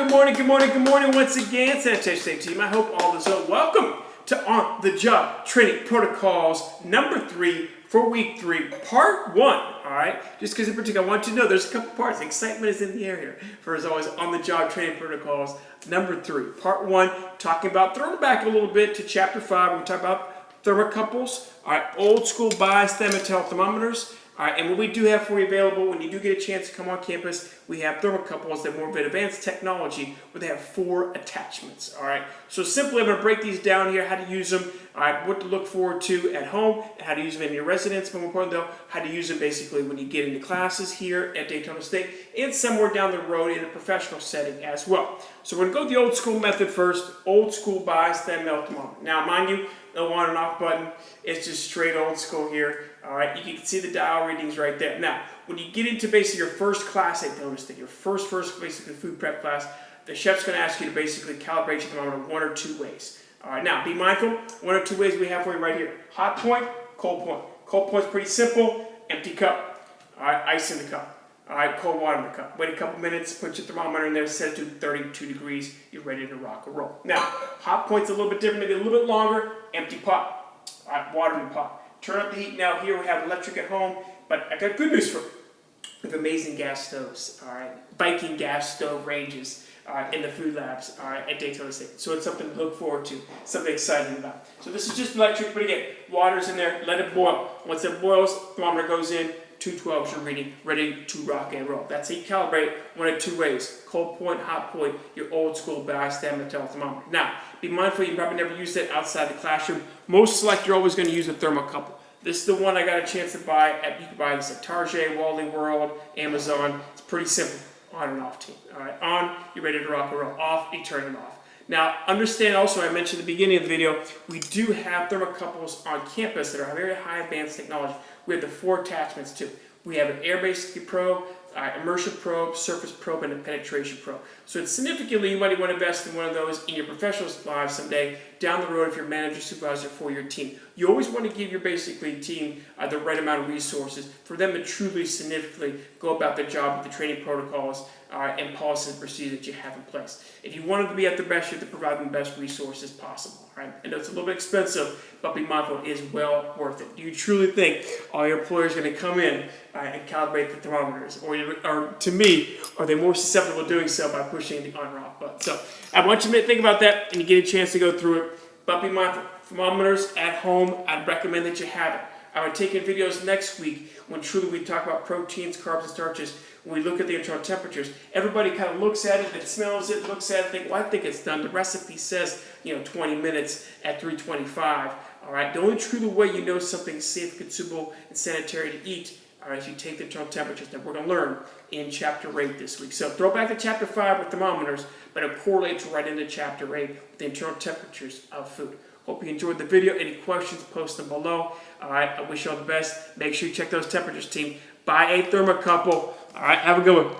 good morning once again, Sanchez State team. I hope all is well. Welcome to On the Job Training Protocols number 3 for week 3, part 1. All right, just because in particular, I want you to know there's a couple parts. Excitement is in the air here. For as always, On the Job Training Protocols number 3, part 1, talking about throwing it back a little bit to chapter 5. We're going to talk about thermocouples, all right, old school bi-Stamattel thermometers. All right, and what we do have for you available when you do get a chance to come on campus, we have thermocouples that are more of an advanced technology where they have 4 attachments. All right, so simply I'm going to break these down here, how to use them, all right, what to look forward to at home, how to use them in your residence, but more important though, how to use them basically when you get into classes here at Daytona State and somewhere down the road in a professional setting as well. So we're going to go the old school method first, old school bi-Stamattel thermometer. Now, mind you, no on and off button. It's just straight old school here. All right, you can see the dial readings right there. Now, when you get into basically your first class at Daytona State, your first basically food prep class, the chef's going to ask you to basically calibrate your thermometer 1 or 2 ways. All right, now be mindful. 1 or 2 ways we have for you right here: hot point, cold point. Cold point's pretty simple. Empty cup. All right, ice in the cup. All right, cold water in the cup. Wait a couple minutes, put your thermometer in there, set it to 32 degrees. You're ready to rock and roll. Now, hot point's a little bit different, maybe a little bit longer. Empty pot. All right, water in the pot. Turn up the heat. Now here we have electric at home, but I got good news for you. We have amazing gas stoves. All right, Viking gas stove ranges. All right, in the food labs. All right, at Daytona State. So it's something to look forward to, something exciting about. So this is just electric, but again, water's in there. Let it boil. Once it boils, thermometer goes in. 212 is your reading, ready to rock and roll. That's how you calibrate 1 of 2 ways: cold point, hot point, your old school bi-Stamattel thermometer. Now, be mindful you probably never use that outside the classroom. Most select you're always going to use a thermocouple. This is the one I got a chance to buy. You can buy this at Target, Wally World, Amazon. It's pretty simple. On and off team. All right, on, you're ready to rock and roll. Off, you turn it off. Now, understand also, I mentioned at the beginning of the video, we do have thermocouples on campus that are very high advanced technology. We have the 4 attachments too. We have an air-based probe, immersion probe, surface probe, and a penetration probe. So it's significantly, you might want to invest in one of those in your professional lives someday down the road if you're manager, supervisor for your team. You always want to give your basically team the right amount of resources for them to truly significantly go about their job with the training protocols and policies and procedures that you have in place. If you want them to be at their best, you have to provide them the best resources possible. Right? I know it's a little bit expensive, but be mindful, it is well worth it. Do you truly think all your employers are going to come in and calibrate the thermometers? Or to me, are they more susceptible to doing so by pushing the on or off button? So I want you to think about that and you get a chance to go through it. But be mindful, thermometers at home, I'd recommend that you have it. I'm going to take in videos next week when truly we talk about proteins, carbs, and starches. When we look at the internal temperatures, everybody kind of looks at it, it smells it, looks at it, think, well, I think it's done. The recipe says, 20 minutes at 325. All right. The only truly way you know something's safe, consumable, and sanitary to eat, all right, is you take the internal temperatures that we're going to learn in Chapter 8 this week. So throw back to Chapter 5 with thermometers, but it correlates right into Chapter 8 with the internal temperatures of food. Hope you enjoyed the video. Any questions, post them below. All right, I wish you all the best. Make sure you check those temperatures, team. Buy a thermocouple. All right, have a good one.